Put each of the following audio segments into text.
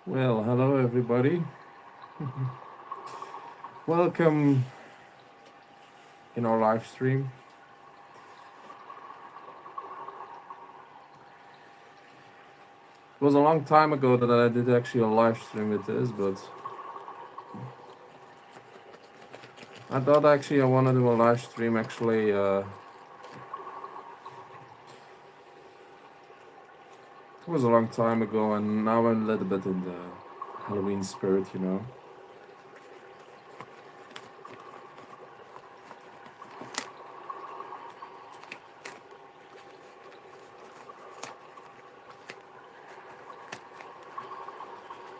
Well, hello everybody. Welcome in our live stream. It was a long time ago that I did actually a live stream with this, but I thought actually I want to do a live stream actually. It was a long time ago, and now I'm a little bit in the Halloween spirit. It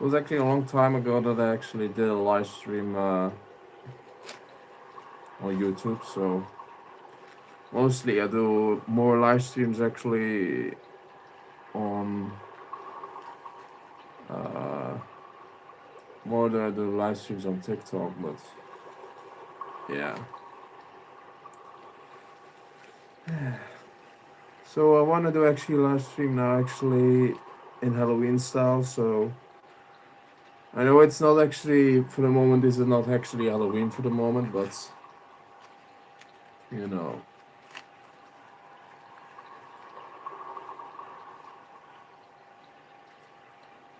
was actually a long time ago that I actually did a live stream on YouTube, so mostly I do more live streams actually on uh, more than I do live streams on TikTok, but yeah. So I want to do actually live stream now actually in Halloween style. So I know it's not actually for the moment. This is not actually Halloween for the moment, but you know,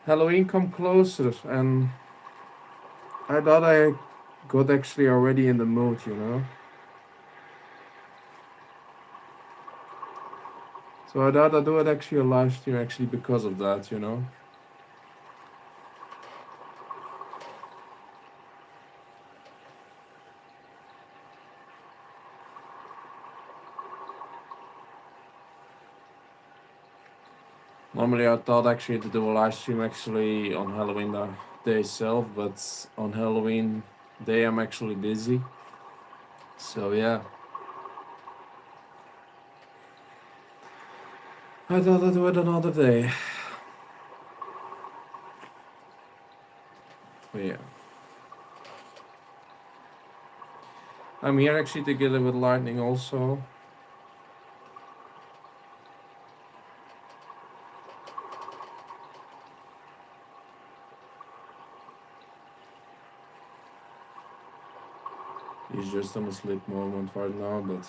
Halloween come closer, and I thought I got actually already in the mood. So I thought I'd do it actually a live stream actually because of that. Normally I thought actually to do a live stream actually on Halloween day itself, but on Halloween day I'm actually busy. So yeah. I thought I'd do it another day. But yeah. I'm here actually together with Lightning also. He's just on a sleep moment right now, but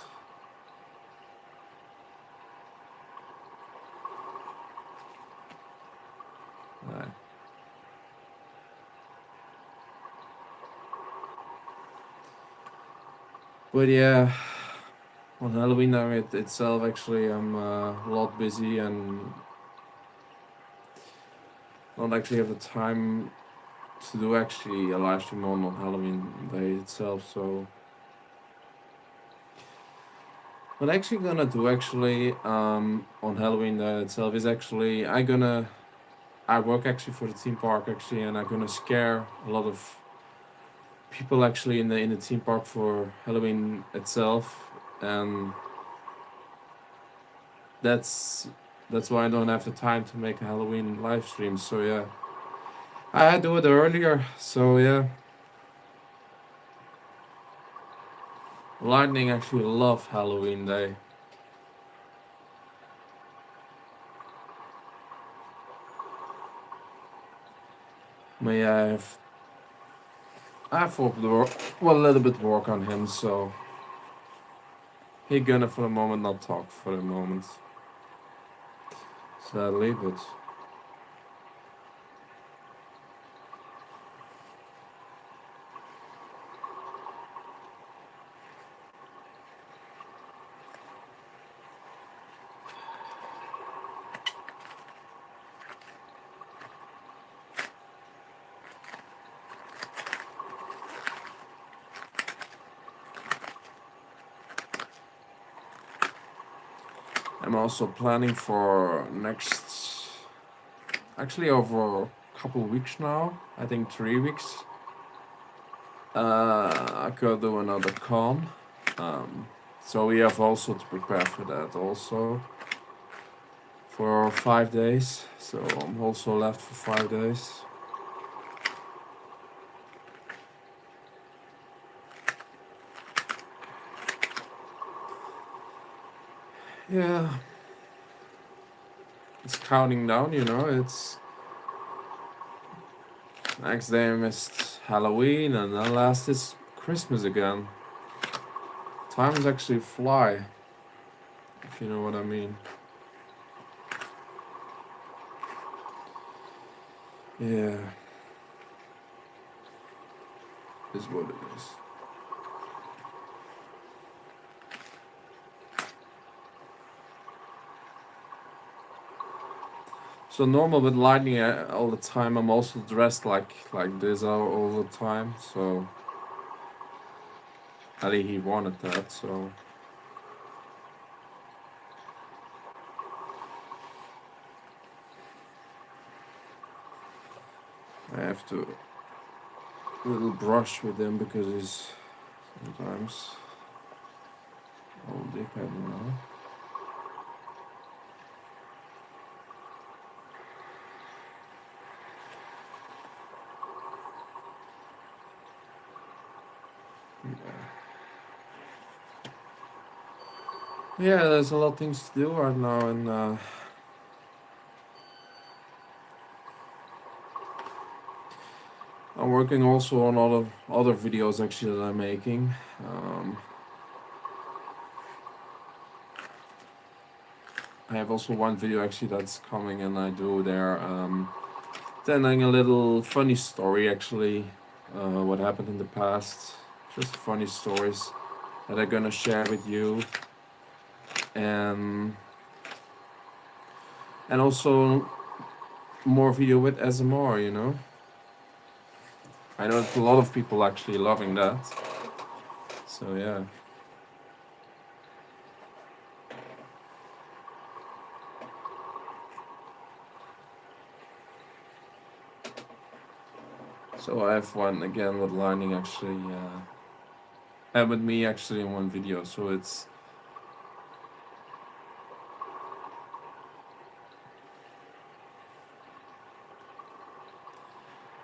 uh, but yeah, on Halloween night itself actually I'm a lot busy and don't actually have the time to do actually a live stream on Halloween day itself. So what I'm actually gonna do actually on Halloween day itself is actually I work actually for the theme park actually, and I'm gonna scare a lot of people actually in the theme park for Halloween itself, and that's that's why I don't have the time to make a Halloween live stream. So yeah, I had to do it earlier. So yeah, Lightning actually love Halloween day. But yeah, I've a little bit work on him, so he gonna for the moment not talk for the moment, sadly, but. I'm also planning for actually over a couple weeks now. I think 3 weeks. I could do another con. So we have also to prepare for that also for 5 days. So I'm also left for 5 days. Yeah, it's counting down. It's Next day I missed Halloween, and then last is Christmas again. Times actually fly, if you know what I mean. Yeah. Is what it is. So normal with lightning all the time. I'm also dressed like this all the time. So Ali he wanted that. So I have to little brush with him because he's sometimes all dickhead, you know. Yeah, there's a lot of things to do right now, and I'm working also on other videos actually that I'm making. I have also one video actually that's coming, and I do there telling a little funny story actually, what happened in the past, just funny stories that I'm gonna share with you, and also more video with SMR, you know. I know that a lot of people actually loving that. So yeah. So I have one again with lining actually, and with me actually in one video. So it's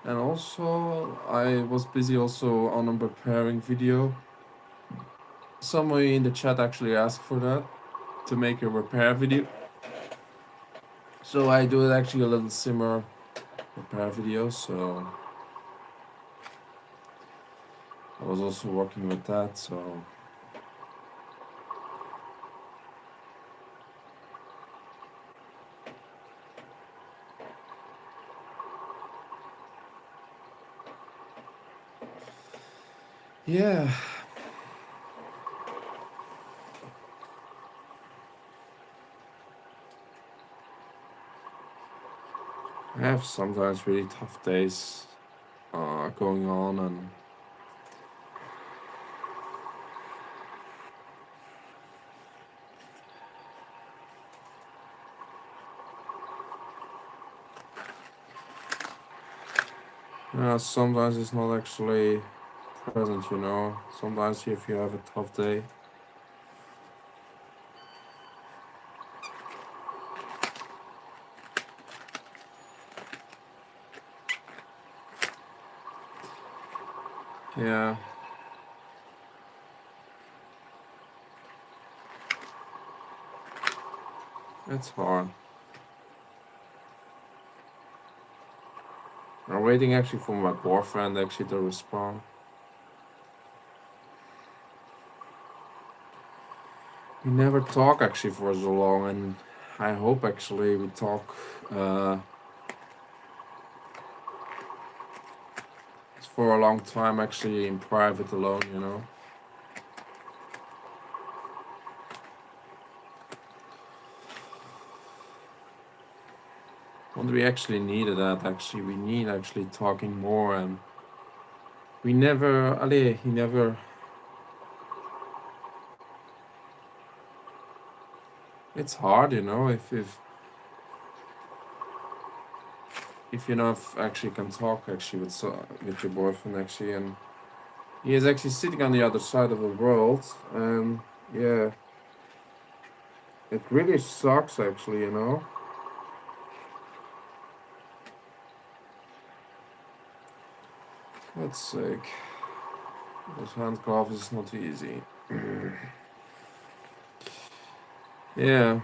and also I was busy also on a preparing video. Somebody in the chat actually asked for that to make a repair video. So I do it actually a little simmer repair video. So I was also working with that. So yeah. I have sometimes really tough days going on, and sometimes it's not actually present, you know. Sometimes if you have a tough day, yeah, it's hard. I'm waiting actually for my boyfriend actually to respond. We never talk actually for so long, and I hope actually we talk for a long time actually in private alone, you know. What we actually needed that actually we need actually talking more, and we never Ali he never. It's hard, you know, if you know if actually can talk actually with your boyfriend actually, and he is actually sitting on the other side of the world, and yeah, it really sucks actually, you know. That's sick. Those handcuffs is not easy. Yeah.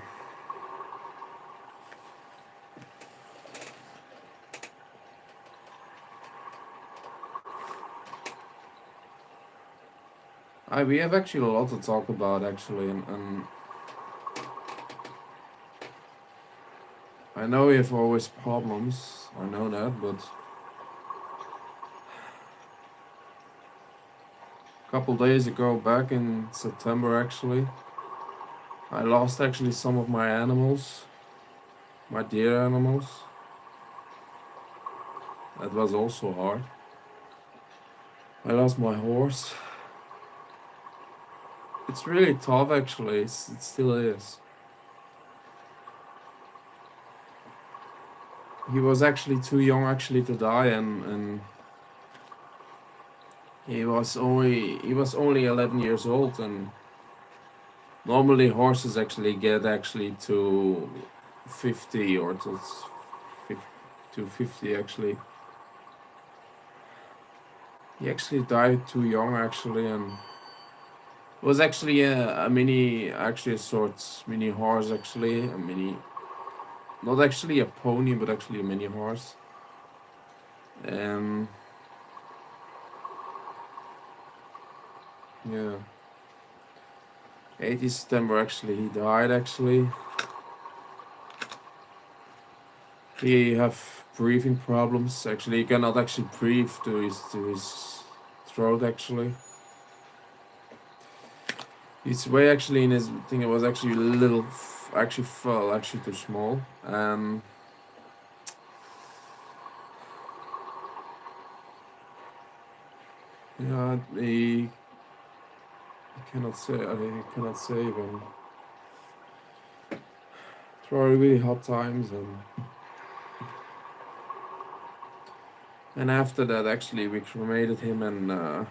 We have actually a lot to talk about actually, and I know we have always problems. I know that, but a couple days ago, back in September actually, I lost actually some of my animals, my dear animals. That was also hard. I lost my horse. It's really tough actually. It still is. He was actually too young actually to die, and he was only 11 years old, and normally horses actually get actually to 50 or to 50 actually. He actually died too young actually, and it was actually a mini, actually a sort mini horse actually, a mini, not actually a pony but actually a mini horse. Um, yeah, 18th September actually he died actually. He have breathing problems actually. He cannot actually breathe to his throat actually. His way actually in his thing it was actually a little actually fell actually too small. Yeah, he cannot say even through really hot times, and after that actually we cremated him, and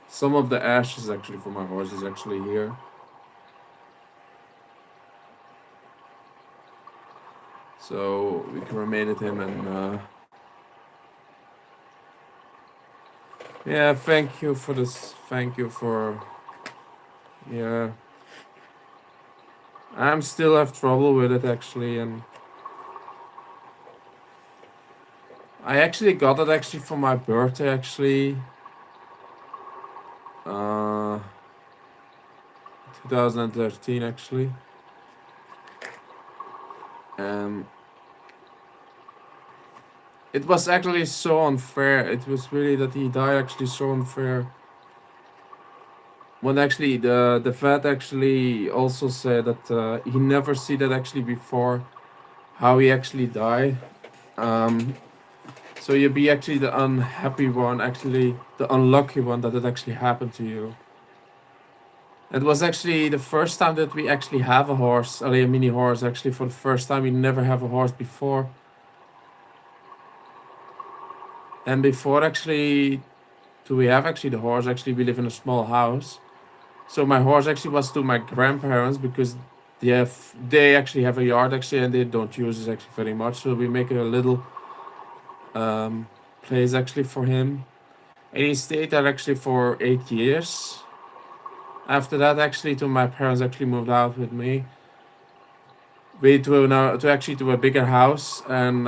some of the ashes actually for my horse is actually here. So we cremated him, and yeah, thank you for this. Thank you for, yeah. I'm still have trouble with it actually, and I actually got it actually for my birthday actually. Uh, 2013 actually. Um, it was actually so unfair. It was really that he died actually so unfair. When actually the vet actually also said that he never see that actually before how he actually died. Um, so you'd be actually the unhappy one, actually the unlucky one that it actually happened to you. It was actually the first time that we actually have a horse, a mini horse. Actually, for the first time, we never have a horse before. And before actually, do we have actually the horse? Actually, we live in a small house. So my horse actually was to my grandparents because they actually have a yard actually, and they don't use it actually very much. So we make a little um, place actually for him, and he stayed there actually for 8 years. After that, actually, to my parents actually moved out with me. We to actually to a bigger house, and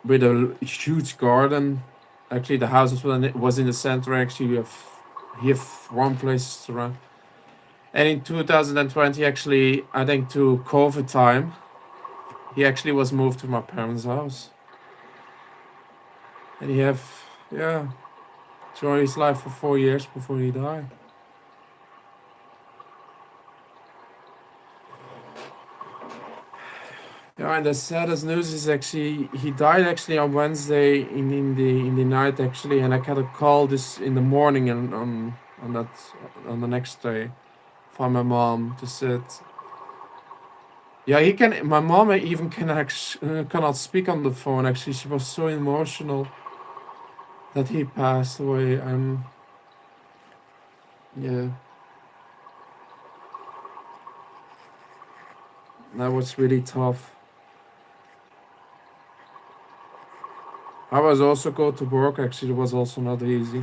with a huge garden. Actually, the house was in the center. Actually, you have one place to run. And in 2020, actually, I think to COVID time, he actually was moved to my parents' house, and he have, yeah, enjoyed his life for 4 years before he died. Yeah, and the saddest news is actually he died actually on Wednesday in the night actually, and I got a call this in the morning, and on that on the next day from my mom to sit. Yeah, he can. My mom even cannot speak on the phone. Actually, she was so emotional that he passed away, and yeah, that was really tough. I was also go to work. Actually, it was also not easy.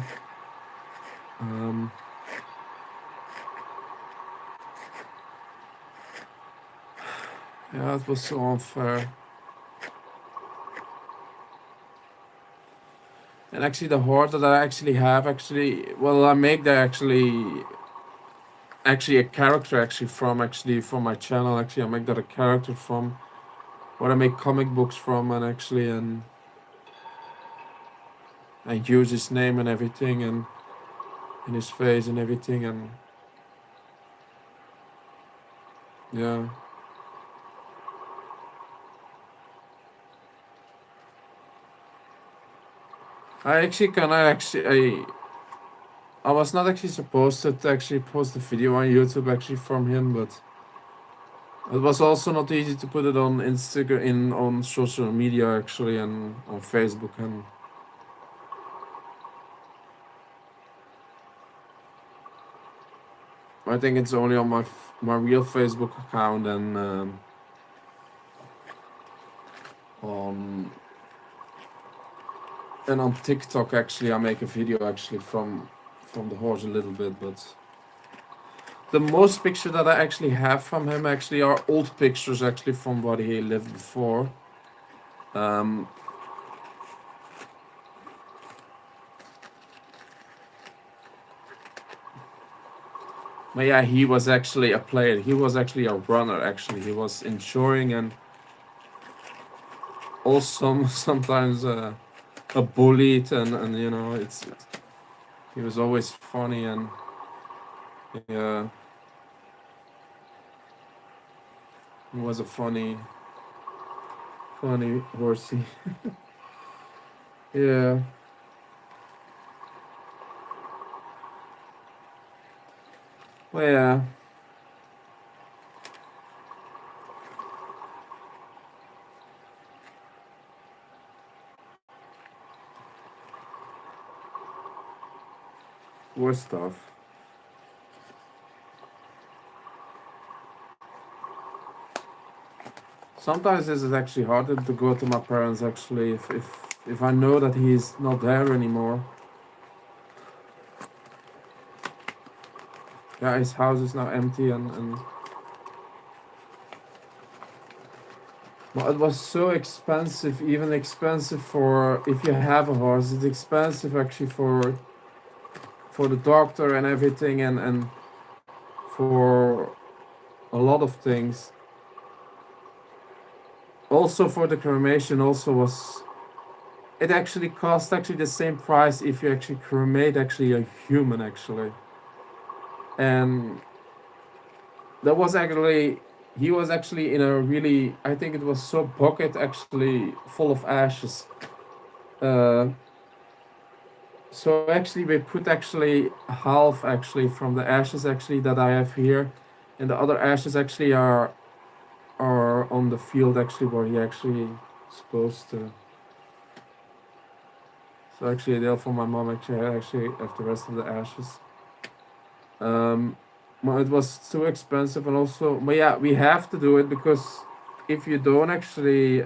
Um, yeah, it was so unfair. And actually, the horse that I actually have, actually, well, I make that actually. actually a character from my channel. Actually, I make that a character from what I make comic books from, and I use his name and everything, and his face and everything, and yeah. I actually can I actually I was not actually supposed to actually post a video on YouTube actually from him, but it was also not easy to put it on Instagram on social media actually and on Facebook, and I think it's only on my real Facebook account and on on TikTok actually I make a video actually from the horse a little bit, but the most picture that I actually have from him actually are old pictures actually from what he lived before. Um, but yeah, he was actually a player. He was actually a runner. Actually, he was ensuring and also sometimes a bullied and you know he was always funny and yeah, he was a funny horsey. Yeah, well yeah, was tough. Sometimes it's actually harder to go to my parents actually if I know that he's not there anymore. Yeah, his house is now empty and well, it was so expensive, even expensive for if you have a horse. It's expensive actually for the doctor and everything and for a lot of things. Also for the cremation also was it actually cost actually the same price if you actually cremate actually a human actually. And that was actually he was actually in a really I think it was so bucket actually full of ashes. Uh, so actually we put actually half actually from the ashes actually that I have here, and the other ashes actually are on the field actually where he actually supposed to. So actually, a deal for my mom actually have the rest of the ashes. Um, well, it was too expensive, and also, but yeah, we have to do it because if you don't actually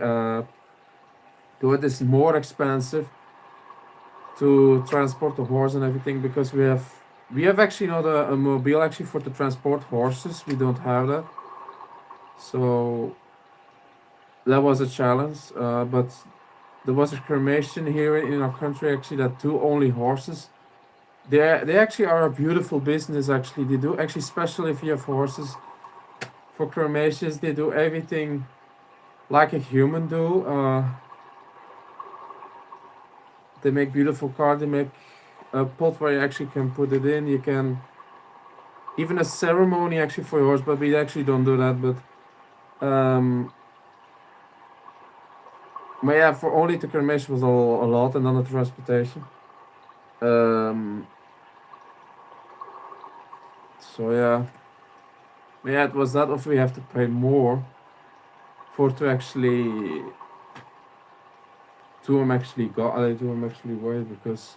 do it, it's more expensive to transport the horse and everything because we have actually not a mobile actually for to transport horses. We don't have that, so that was a challenge. But there was a cremation here in our country actually that do only horses. They actually are a beautiful business. Actually, they do actually, especially if you have horses for cremations. They do everything like a human do. They make beautiful cars. They make a pot where you actually can put it in. You can even a ceremony actually for your horse, but we actually don't do that. But yeah, for only the cremation was a lot, and then the transportation. Um, so yeah, yeah, it was that if we have to pay more for to actually to him actually wait because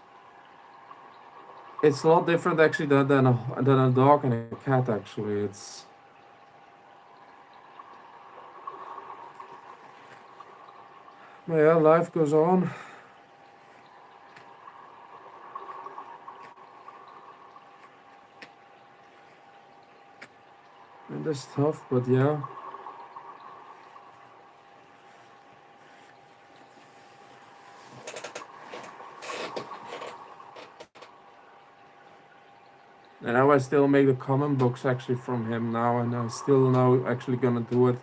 it's a lot different actually than a dog and a cat actually. It's yeah, life goes on and it's tough, but yeah. And now I still make the comment books actually from him now, and I still now actually gonna do it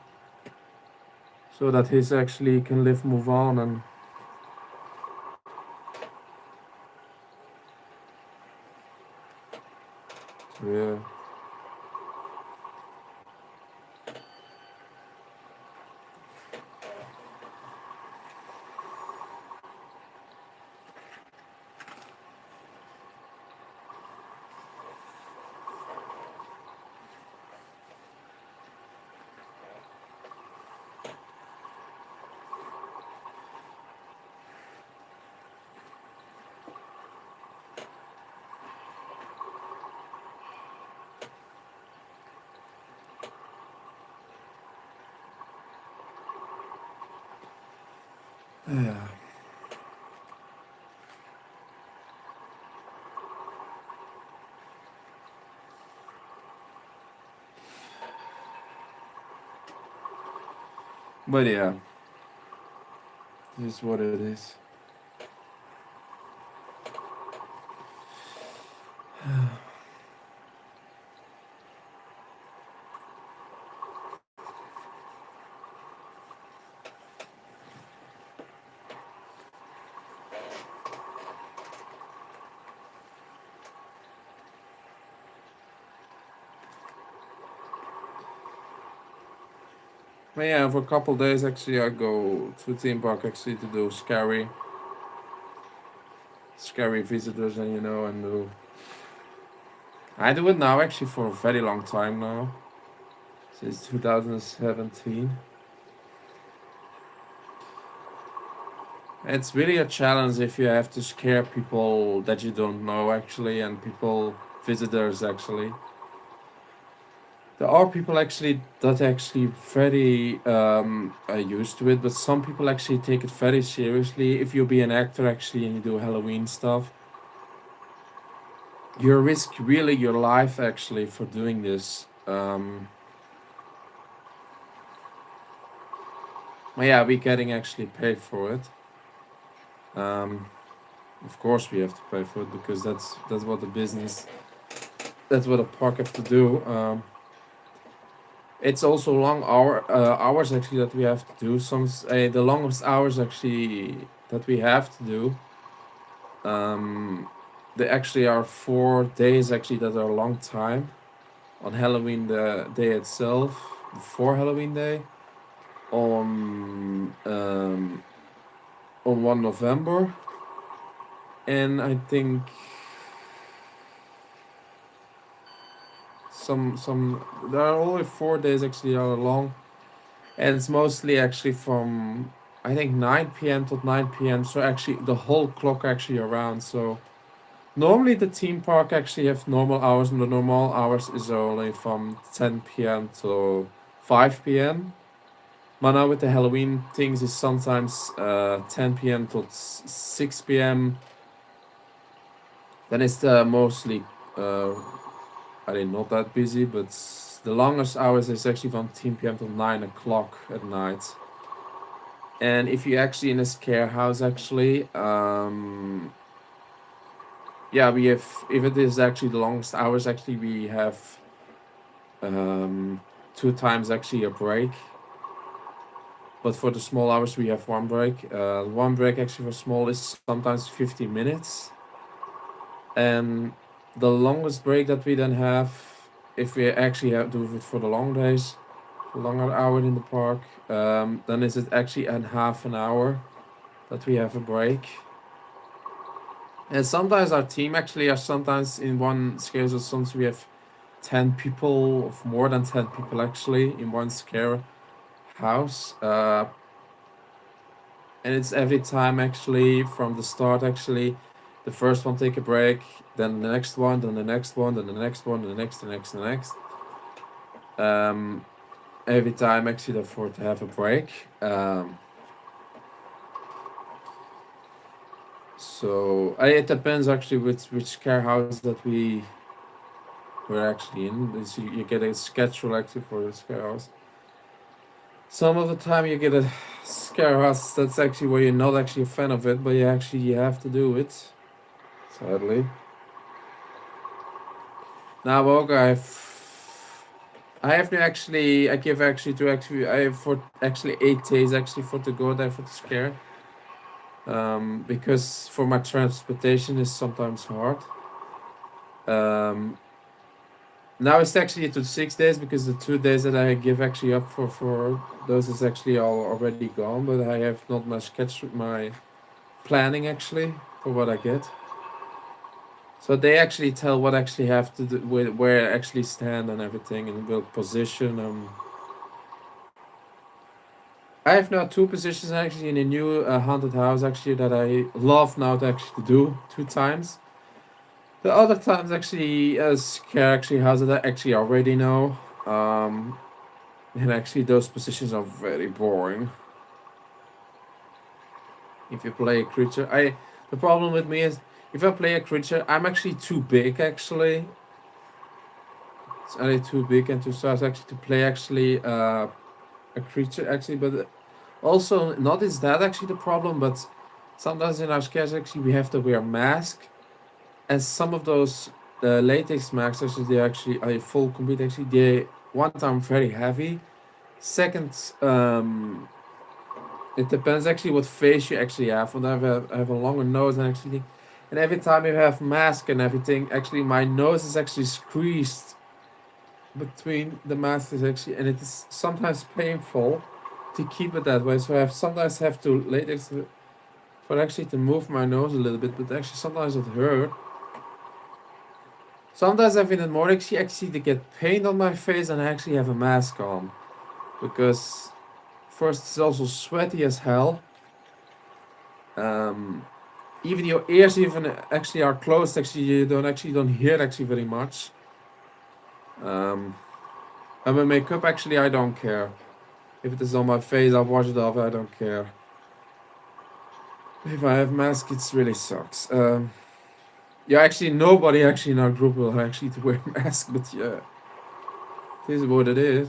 so that his actually can live, move on, and so yeah. Yeah. But yeah, this is what it is. But yeah, for a couple days actually, I go to theme park actually to do scary visitors, and and do. I do it now actually for a very long time now, since 2017. It's really a challenge if you have to scare people that you don't know actually, and people visitors actually. There are people actually that actually very are used to it, but some people actually take it very seriously. If you be an actor actually and you do Halloween stuff, you risk really your life actually for doing this. Yeah, we getting actually paid for it. Um, of course we have to pay for it because that's what the business, that's what a park have to do. It's also long hours actually that we have to do. The longest hours actually that we have to do. They actually are 4 days actually that are a long time. On Halloween the day itself, before Halloween day, on 1 November, and I think some there are only 4 days actually that are long, and it's mostly actually from I think 9 p.m. to 9 p.m. So actually the whole clock actually around. So normally the theme park actually have normal hours, and the normal hours is only from 10 p.m. to 5 p.m. But now with the Halloween things is sometimes 10 p.m. to 6 p.m. Then it's mostly uh, I mean not that busy, but the longest hours is actually from 10 p.m. to 9 o'clock at night. And if you're actually in a scare house, actually, yeah, we have. If it is actually the longest hours, actually, we have um, 2 times actually a break. But for the small hours, we have one break. One break actually for small is sometimes 50 minutes, and the longest break that we then have, if we actually have do it for the long days, longer hour in the park, then is it actually a half an hour that we have a break. And sometimes our team actually are sometimes in one scare, so sometimes we have 10 people, of more than 10 people actually, in one scare house. And it's every time actually from the start actually. The first one take a break, then the next one, then the next one, then the next one, the next, the next, the next. Um, every time actually for to have a break. So it depends actually which care house that we're actually in. So you get a schedule actually for the scare house. Some of the time you get a scare house that's actually where you're not actually a fan of it, but you have to do it. Sadly. Now, okay, I have to actually, I give actually to actually, I have for actually 8 days actually for to go there for the scare. Because for my transportation is sometimes hard. Um, Now it's actually to 6 days because the 2 days that I give actually up for those is actually all already gone. But I have not my sketch my planning actually for what I get. So they actually tell what actually have to do where I actually stand and everything and will position. I have now two positions actually in a new haunted house actually that I love now to actually do 2 times. The other times actually scare actually houses that I actually already know. Um, And actually, those positions are very boring. If you play a creature, the problem with me is if I play a creature, I'm actually too big. Actually, it's only too big and too size actually to play actually a creature actually. But also, not is that actually the problem, but sometimes in our scares actually we have to wear mask, and some of those latex masks actually they actually are full complete actually they one time very heavy. Second, it depends actually what face you actually have. When I have a longer nose and actually, and every time you have mask and everything, actually my nose is actually squeezed between the mask is actually, and it is sometimes painful to keep it that way. So I have sometimes have to latex for actually to move my nose a little bit, but actually sometimes it hurt. Sometimes I find it more actually to get paint on my face and I actually have a mask on because first it's also sweaty as hell. Um, Even your ears even actually are closed. Actually, you don't hear actually very much. Um, and my makeup actually I don't care. If it is on my face, I'll wash it off. I don't care. If I have mask, it really sucks. Yeah, actually nobody actually in our group will actually to wear mask, but yeah, this is what it is.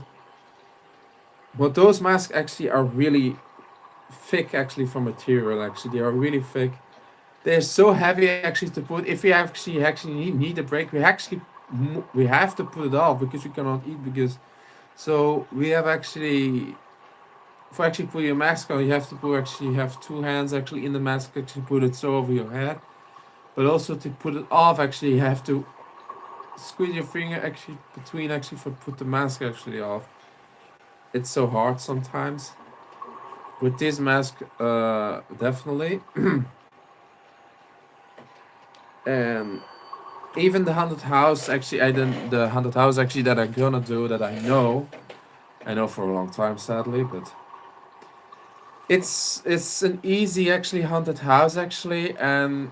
But those masks actually are really thick actually from material. Actually, they are really thick. They're so heavy actually to put. If we actually need a break, we have to put it off because we cannot eat because. So we have actually for actually put your mask on, you have to put actually have two hands actually in the mask actually put it so over your head, but also to put it off actually you have to squeeze your finger actually between actually for put the mask actually off. It's so hard sometimes. With this mask, definitely, and even the haunted house actually I didn't the haunted house actually that I'm gonna do that I know for a long time sadly, but it's an easy actually haunted house actually, and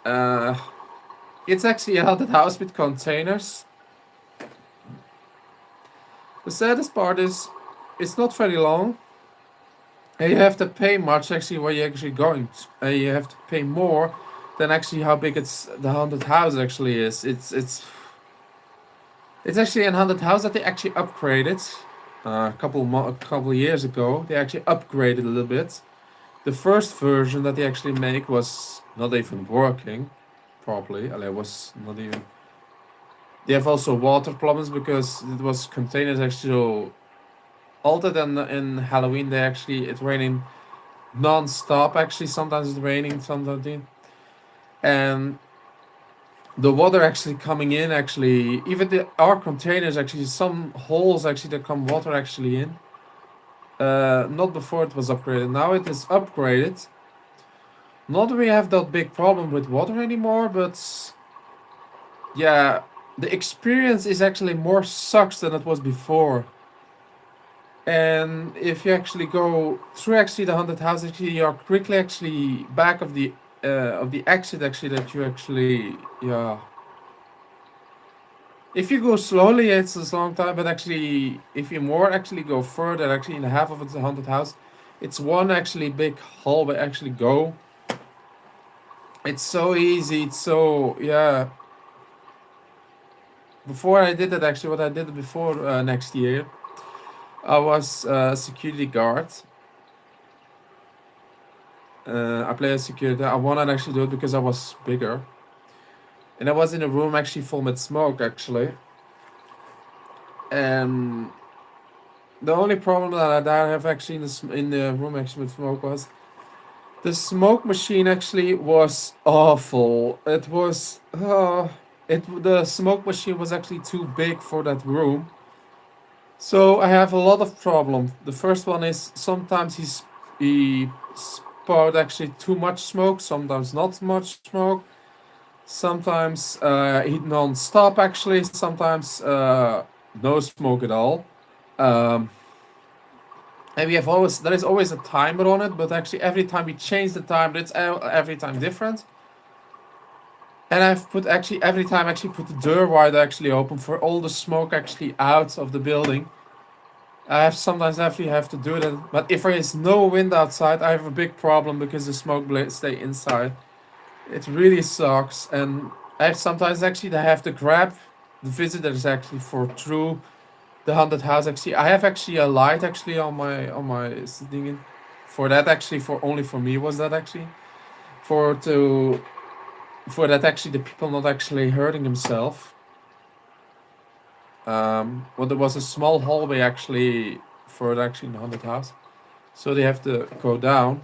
uh it's actually a haunted house with containers. The saddest part is it's not very long and you have to pay much actually where you're actually going to, you have to pay more than actually how big it's the haunted house actually is. It's actually a haunted house that they actually upgraded a couple of years ago. They actually upgraded a little bit. The first version that they actually make was not even working properly. It was not even. They have also water problems because it was containers actually so older than in Halloween. They actually it's raining non-stop. Actually, sometimes it's raining, sometimes it, and the water actually coming in actually even our containers actually some holes actually that come water actually in. Not before it was upgraded. Now it is upgraded. Not that we have that big problem with water anymore, but yeah, the experience is actually more sucks than it was before. And if you actually go through actually the haunted house, actually you are quickly actually back of the exit actually that you actually yeah. If you go slowly, it's a long time, but actually, if you more actually go further, actually in the half of it's a haunted house, it's one actually big hall but actually go. It's so easy. It's so yeah. Before I did it, actually, what I did before next year, I was a security guard. I play a security. I wanted to actually do it because I was bigger. and I was in a room actually full with smoke actually. And the only problem that I have actually in the room actually with smoke was the smoke machine actually was awful. It was the smoke machine was actually too big for that room. So I have a lot of problems. The first one is sometimes he spouted actually too much smoke, sometimes not much smoke. Sometimes he non-stop actually. Sometimes no smoke at all. Um, and we have always there is always a timer on it, but actually every time we change the timer, it's every time different. And I've put actually every time actually put the door wide actually open for all the smoke actually out of the building. I have sometimes actually have to do that, but if there is no wind outside, I have a big problem because the smoke blades stay inside. It really sucks, and I have sometimes actually I have to grab the visitors actually for through the haunted house. Actually, I have actually a light actually on my thing. For that actually, for only for me was that actually for to for that actually the people not actually hurting themselves. Well, there was a small hallway actually for it actually in the haunted house, so they have to go down.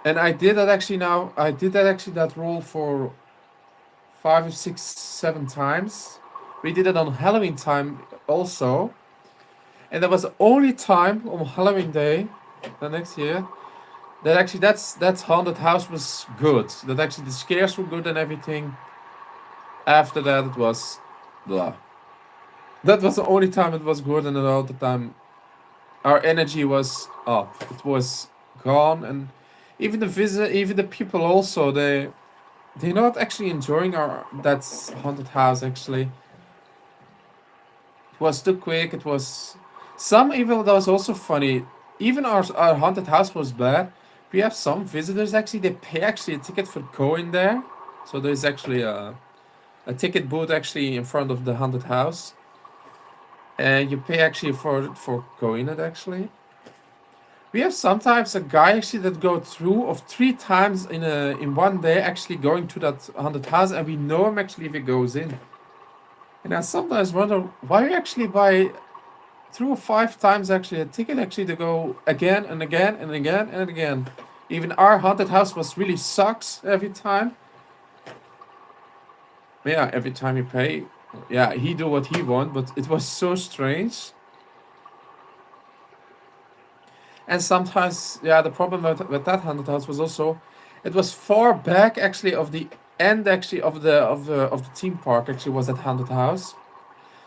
And I did that actually now. I did that actually that role for 5 or 6, 7 times. We did it on Halloween time also, and that was the only time on Halloween day, the next year, that actually that haunted house was good. That actually the scares were good and everything. After that, it was blah. That was the only time it was good, and all the time our energy was up. It was gone, and even even the people also they're not actually enjoying our that haunted house actually. It was too quick. It was some even that was also funny. Even our haunted house was bad. We have some visitors actually. They pay actually a ticket for going there. So there's actually a ticket booth actually in front of the haunted house, and you pay actually for going it actually. We have sometimes a guy actually that go through of 3 times in one day actually going to that haunted house, and we know him actually if he goes in. And I sometimes wonder why you actually buy 3 or 5 times actually a ticket actually to go again and again and again and again. Even our haunted house was really sucks every time. Yeah, every time you pay, yeah, he do what he want, but it was so strange. And sometimes, yeah, the problem with that haunted house was also, it was far back actually of the end actually of the theme park actually was that haunted house.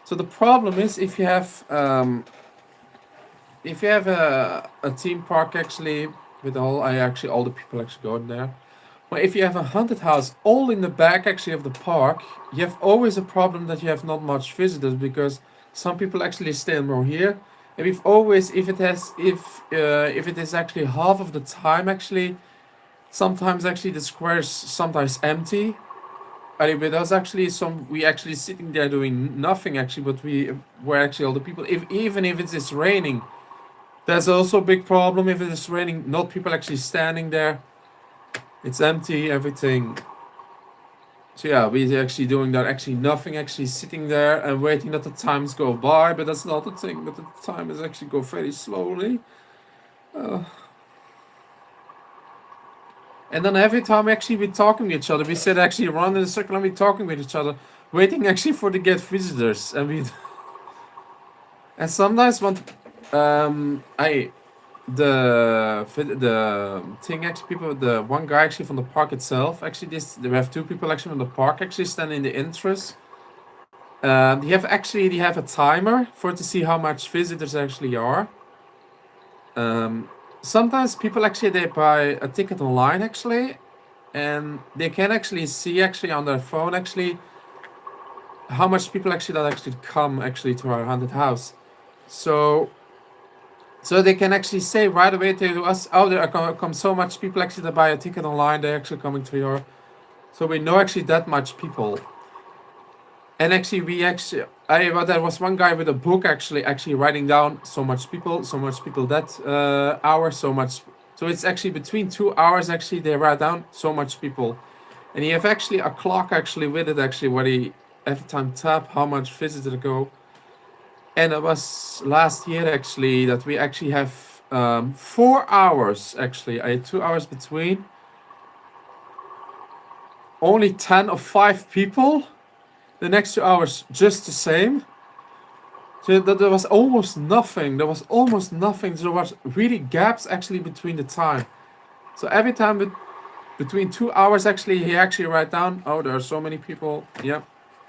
So the problem is if you have a theme park actually with all the people actually going there. But if you have a haunted house all in the back actually of the park, you have always a problem that you have not much visitors because some people actually stay more here. And we've always if it is actually half of the time actually, sometimes actually the square is sometimes empty. And with us actually some we actually sitting there doing nothing actually, but we were actually all the people. If even if it is raining, there's also a big problem if it is raining, not people actually standing there. It's empty, everything. So yeah, we're actually doing that, actually nothing, actually sitting there and waiting that the times go by, but that's not the thing, but the time is actually go very slowly. Uh, and then every time actually we're talking with each other, we sit actually around in a circle and we're talking with each other, waiting actually for to get visitors. And we and sometimes when I the thing actually people the one guy actually from the park itself actually this we have 2 people actually from the park actually standing in the entrance. They have a timer for to see how much visitors actually are. um, Sometimes people actually they buy a ticket online actually, and they can actually see actually on their phone actually how much people actually that actually come actually to our haunted house. So they can actually say right away to us, oh, there are come so much people actually that buy a ticket online. They're actually coming to your. So we know actually that much people. And actually, well, there was one guy with a book actually writing down so much people that hour, so much. So it's actually between 2 hours actually they write down so much people, and you have actually a clock actually with it actually where he every time tap how much visitor go. And it was last year actually that we actually have 4 hours actually. I had 2 hours between. Only 10 of 5 people. The next 2 hours just the same. So that there was almost nothing. There was almost nothing. There was really gaps actually between the time. So every time between 2 hours actually he actually write down, oh there are so many people. Yeah,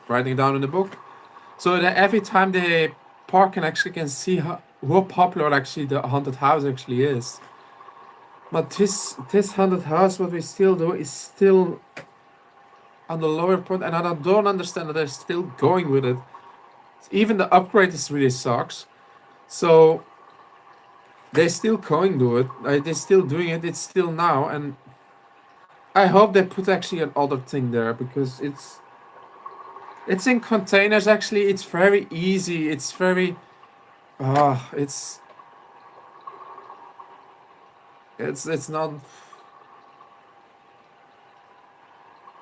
writing down in the book. So that every time the park can see how popular actually the haunted house actually is. But this haunted house, what we still do is still on the lower point, and I don't understand that they're still going with it. Even the upgrade is really sucks. So they're still going to it. They're still doing it. It's still now, and I hope they put actually an other thing there because it's in containers. Actually, it's very easy. It's very it's not.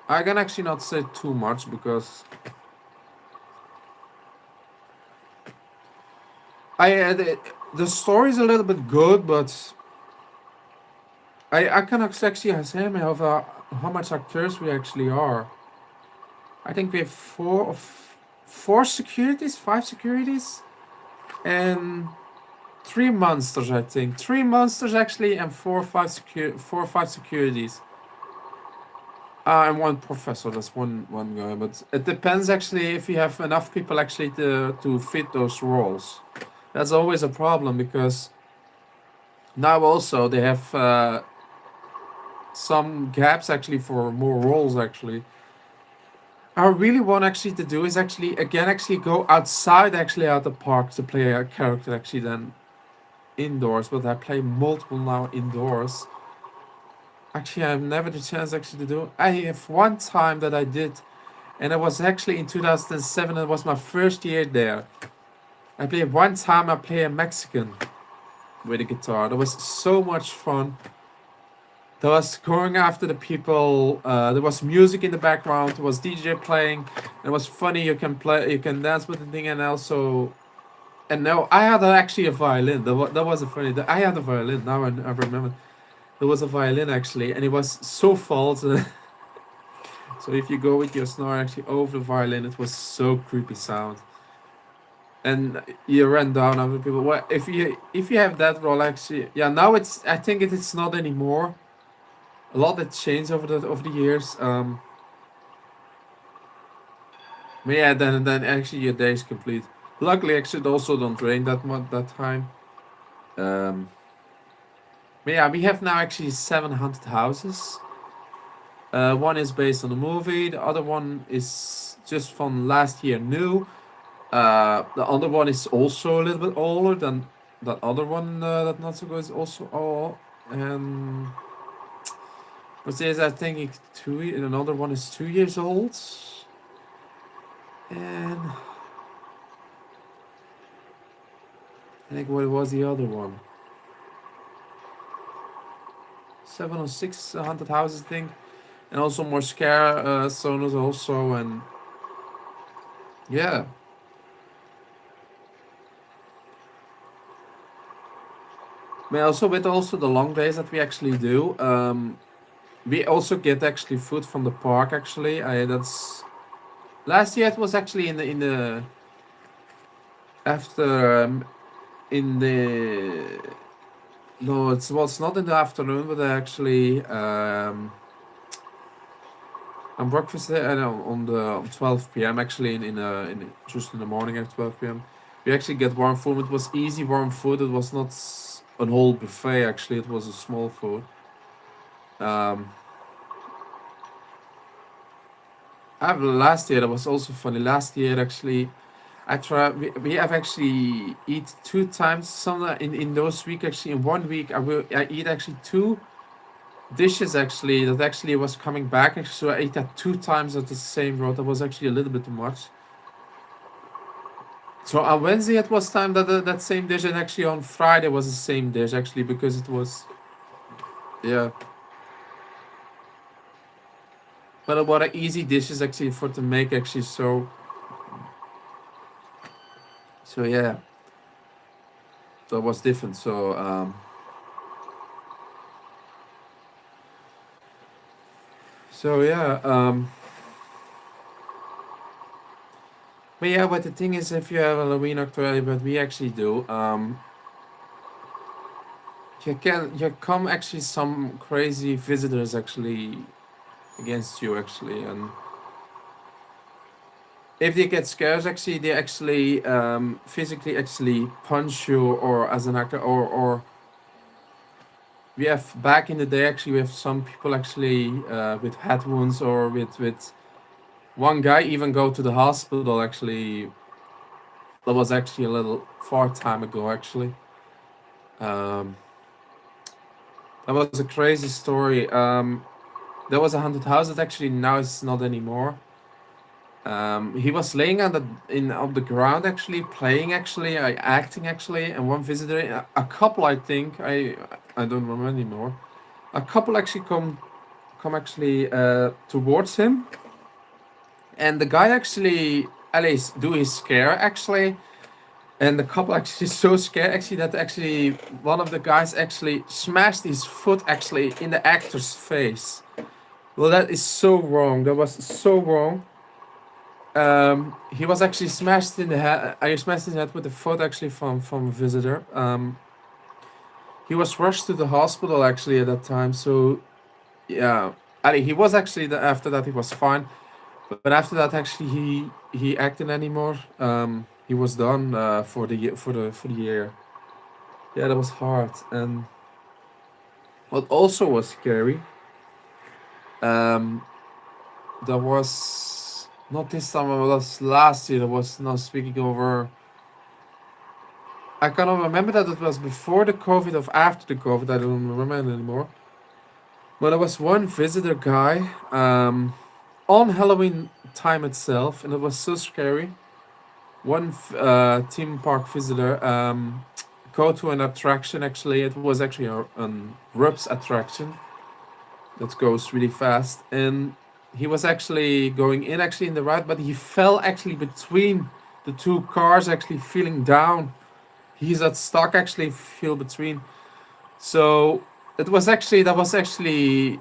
I can actually not say too much because the story is a little bit good, but I cannot actually say how much actors we actually are. I think we have four securities, 5 securities, and 3 monsters. I think 3 monsters actually, and 4 or 5 securities. And one professor. That's one guy, but it depends actually if you have enough people actually to fit those roles. That's always a problem because now also they have some gaps actually for more roles actually. I really want actually to do is actually again actually go outside actually out the park to play a character actually then indoors, but I play multiple now indoors. Actually, I've never the chance actually to do. I have one time that I did, and it was actually in 2007. It was my first year there. I played one time. I play a Mexican with a guitar. That was so much fun. There was going after the people. There was music in the background. There was DJ playing. It was funny. You can play. You can dance with the thing, and also. And no, I had actually a violin. That was a funny. I had a violin. Now I remember. There was a violin actually, and it was so false. So if you go with your snare actually over the violin, it was so creepy sound. And you ran down other people. Well, if you have that role actually, yeah. Now I think it's not anymore. A lot had changed over the years. But yeah, then actually your day is complete. Luckily, actually, it also don't rain that much that time. Um, but yeah, we have now actually 700 houses. One is based on the movie. The other one is just from last year new. The other one is also a little bit older than that other one. That not so good is also old. And what's this? I think it's another one is 2 years old. And I think what was the other one? 7 or 600 houses, I think, and also more scare zones also, and yeah. But also with also the long days that we actually do, we also get actually food from the park. Actually, that's last year. It was actually in the after in the no, it was not in the afternoon, but actually on breakfast on the on 12 p.m. actually in just in the morning at 12 p.m. We actually get warm food. It was easy warm food. It was not a whole buffet. Actually, it was a small food. Um, last year that was also funny. Last year actually, I try. We have actually eat 2 times. Some in those week actually in one week I eat actually 2 dishes actually that actually was coming back. Actually, so I ate that 2 times at the same road. That was actually a little bit too much. So on Wednesday it was time that same dish, and actually on Friday was the same dish actually because it was yeah. but what a easy dishes actually for to make actually. So yeah, that was different. So yeah, but yeah, but the thing is, if you have Halloween actually, what we actually do, you come actually some crazy visitors actually against you actually, and if they get scared, actually, they actually physically actually punch you, or as an actor, or we have back in the day actually we have some people actually with head wounds, or with one guy even go to the hospital actually. That was actually a little far time ago actually. Um, that was a crazy story. There was a haunted house that actually now it's not anymore. He was laying on the ground actually, playing actually, acting actually, and one visitor, a couple I think, I don't remember anymore. A couple actually come actually towards him, and the guy actually at least do his scare actually, and the couple actually so scared actually that actually one of the guys actually smashed his foot actually in the actor's face. Well, that is so wrong. That was so wrong. He was actually smashed in the head. I smashed his head with a foot actually from a visitor. He was rushed to the hospital actually at that time. So yeah, Ali, he was actually after that he was fine, but after that actually he acted anymore. He was done for the year. Yeah, that was hard. And what also was scary, um, there was not this time, it was last year. There was no speaking over. I cannot remember that it was before the COVID or after the COVID. I don't remember anymore. But there was one visitor guy on Halloween time itself, and it was so scary. One theme park visitor go to an attraction. Actually, it was actually a Rups attraction that goes really fast, and he was actually going in actually in the ride, but he fell actually between the two cars, actually feeling down. He's at stuck actually feel between. So it was actually that was that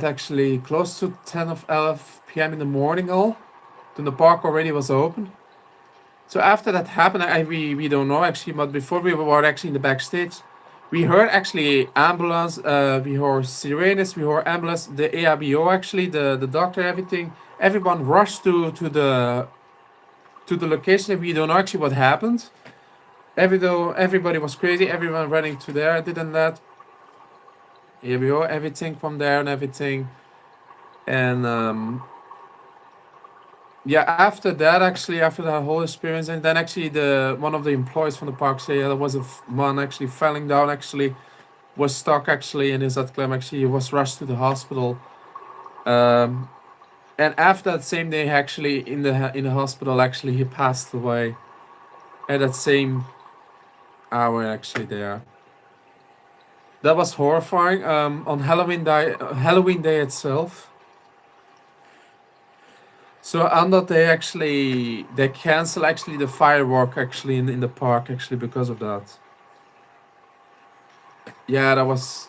actually close to 10 of 11 p.m. in the morning all. Then the park already was open. So after that happened, we don't know actually, but before we were actually in the backstage, we heard actually ambulance, we heard sirens, we heard ambulance, the ARBO actually, the doctor, everything. Everyone rushed to the location. We don't know actually what happened. Everybody was crazy. Everyone running to there. Didn't that ARBO everything from there and everything. And yeah, after that actually, after that whole experience, and then actually the one of the employees from the park said yeah, there was one actually falling down actually, was stuck actually in his at climb actually, he was rushed to the hospital. um and after that same day actually in the hospital actually he passed away at that same hour actually there. That was horrifying. On Halloween day itself. So on that day actually they cancel actually the firework actually in the park actually because of that. Yeah, that was.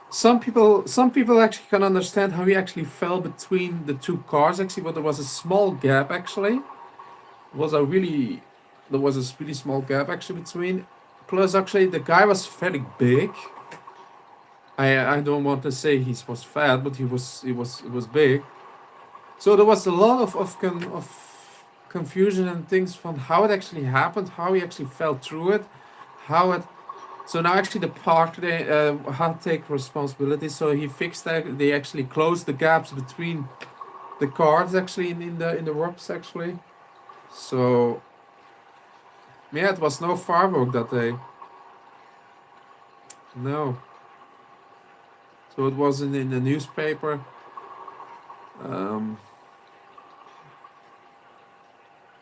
Some people actually can understand how he actually fell between the two cars actually, but there was a small gap actually. Was a really There was a really small gap actually between. Plus actually the guy was fairly big. I don't want to say he was fat, but he was big. So there was a lot of confusion and things from how it actually happened, how he actually fell through it, how it. So now actually the park they had to take responsibility. So he fixed that. They actually closed the gaps between the cars actually in the works actually. So yeah, it was no firework that day. No. So it wasn't in the newspaper. Um,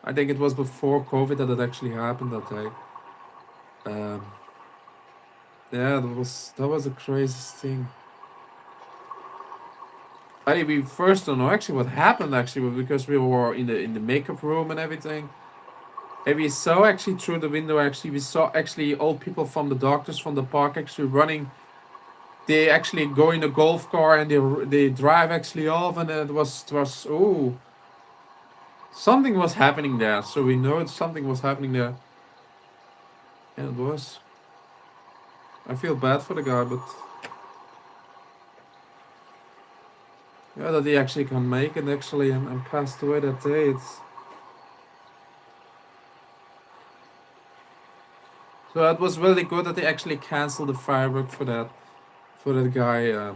I think it was before COVID that it actually happened that day. Um, yeah, that was the craziest thing. we first don't know actually what happened actually, because we were in the makeup room and everything. And we saw actually through the window actually, we saw actually old people from the doctors from the park actually running. They actually go in a golf car and they drive actually off, and it was oh, something was happening there. So we know something was happening there, and it was. I feel bad for the guy, but yeah, that he actually can make it actually and passed away that day. So it was really good that they actually canceled the firework for that guy.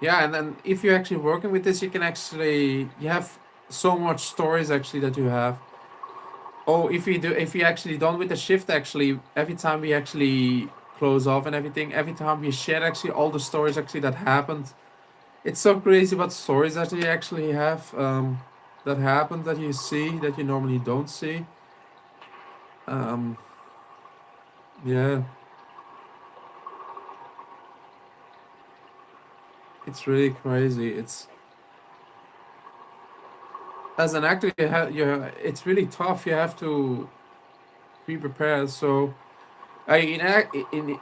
Yeah, and then if you're actually working with this, you can actually you have so much stories actually that you have. Oh, if you actually done with the shift actually, every time we actually close off and everything, every time we share actually all the stories actually that happened. It's so crazy what stories that you actually have that happen that you see that you normally don't see. Um, yeah, it's really crazy. It's as an actor it's really tough. You have to be prepared. So in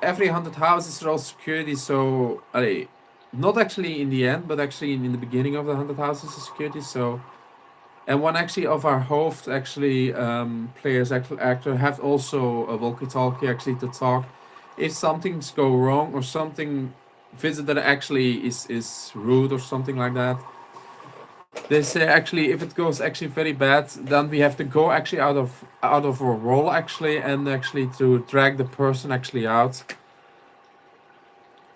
every haunted house is all security. So not actually in the end, but actually in the beginning of the haunted house is the security. So and one actually of our host actually players actual actor have also a walkie-talkie actually to talk if something's go wrong or something visitor actually is rude or something like that. They say actually if it goes actually very bad, then we have to go actually out of our role actually and actually to drag the person actually out.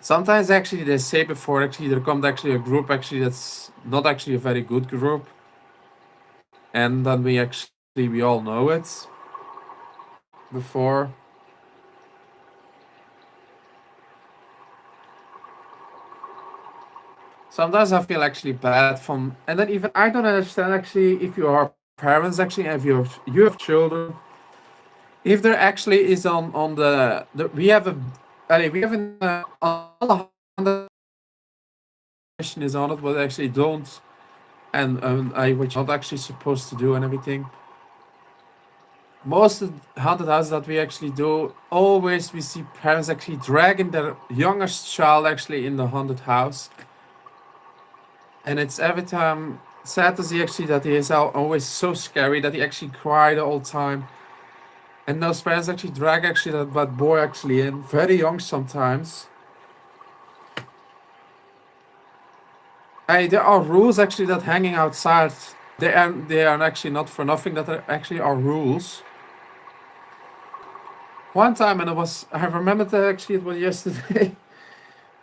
Sometimes actually they say before actually there comes actually a group actually that's not actually a very good group, and then we all know it before. Sometimes I feel actually bad from, and then even I don't understand actually if you are parents actually, and if you have children, if there actually is on the we have a we have in on all the question is on it, but actually don't, and I which not actually supposed to do and everything. Most of the haunted houses that we actually do, always we see parents actually dragging their youngest child actually in the haunted house, and it's every time sad to see actually that he is always so scary that he actually cried all the time. And those parents actually drag actually that boy actually in very young sometimes. Hey, there are rules actually that hanging outside. They are actually not for nothing. That there actually are rules. One time, and I remember that actually it was yesterday.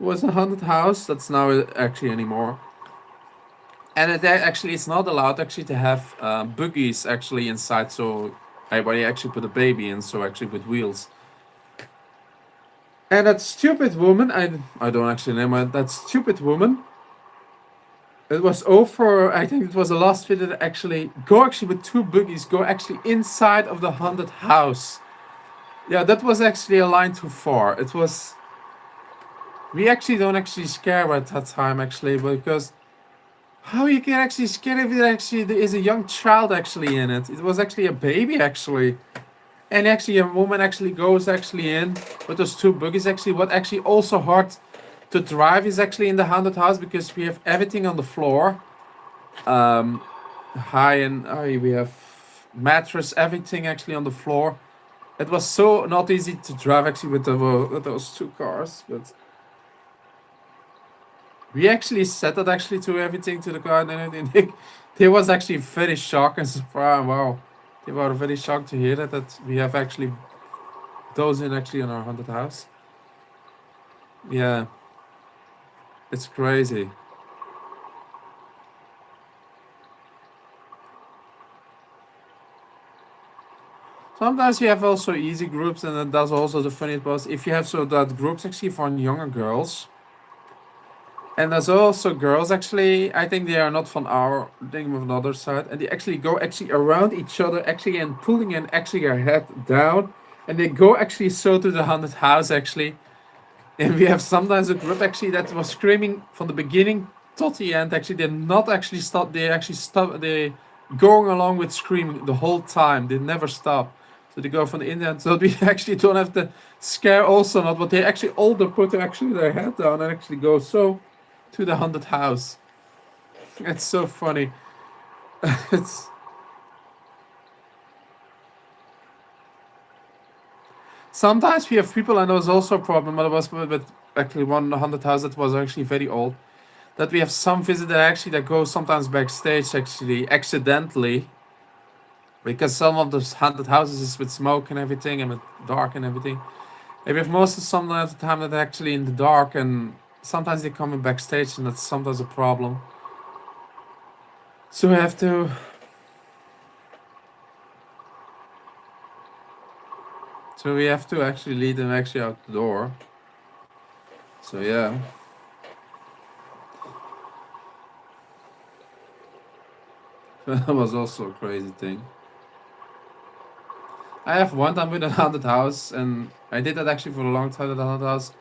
It was a haunted house that's now actually anymore. And it actually it's not allowed actually to have buggies actually inside. So everybody actually put a baby in. So actually with wheels. And that stupid woman, I don't actually name her. That stupid woman. It was over. I think it was the last video that actually go actually with two buggies go actually inside of the haunted house. Yeah, that was actually a line too far. It was. We actually don't actually scare at that time actually because how you can actually scare if there is a young child actually in it. It was actually a baby actually. And actually a woman actually goes actually in with those two buggies actually. What actually also hard to drive is actually in the haunted house because we have everything on the floor. Um, high and we have mattress, everything actually on the floor. It was so not easy to drive actually with those two cars, but we actually set it actually to everything to the car and everything. They was actually very shocked and surprised. Wow, they were very shocked to hear that we have actually those in actually in our haunted house. Yeah, it's crazy. Sometimes you have also easy groups, and that's also the funny part. If you have so that groups actually for younger girls, and there's also girls actually. I think they are not from our thing from the other side, and they actually go actually around each other actually and pulling in actually their head down, and they go actually so to the haunted house actually. And we have sometimes a group actually that was screaming from the beginning tot the end. Actually, they not actually stop. They actually stop. They going along with screaming the whole time. They never stop. So they go from the internet. So we actually don't have to scare also not, but they actually all the put actually their head down and actually go so to the haunted house. It's so funny. It's sometimes we have people, and there was also a problem. But it was with actually one haunted house that was actually very old. That we have some visitor actually that go sometimes backstage actually accidentally because some of those haunted houses is with smoke and everything and with dark and everything. And we have most of some of the time that they're actually in the dark and sometimes they come in backstage and that's sometimes a problem. So we have to actually lead them actually out the door. So yeah. That was also a crazy thing. I have one time with a haunted house, and I did that actually for a long time at the haunted house.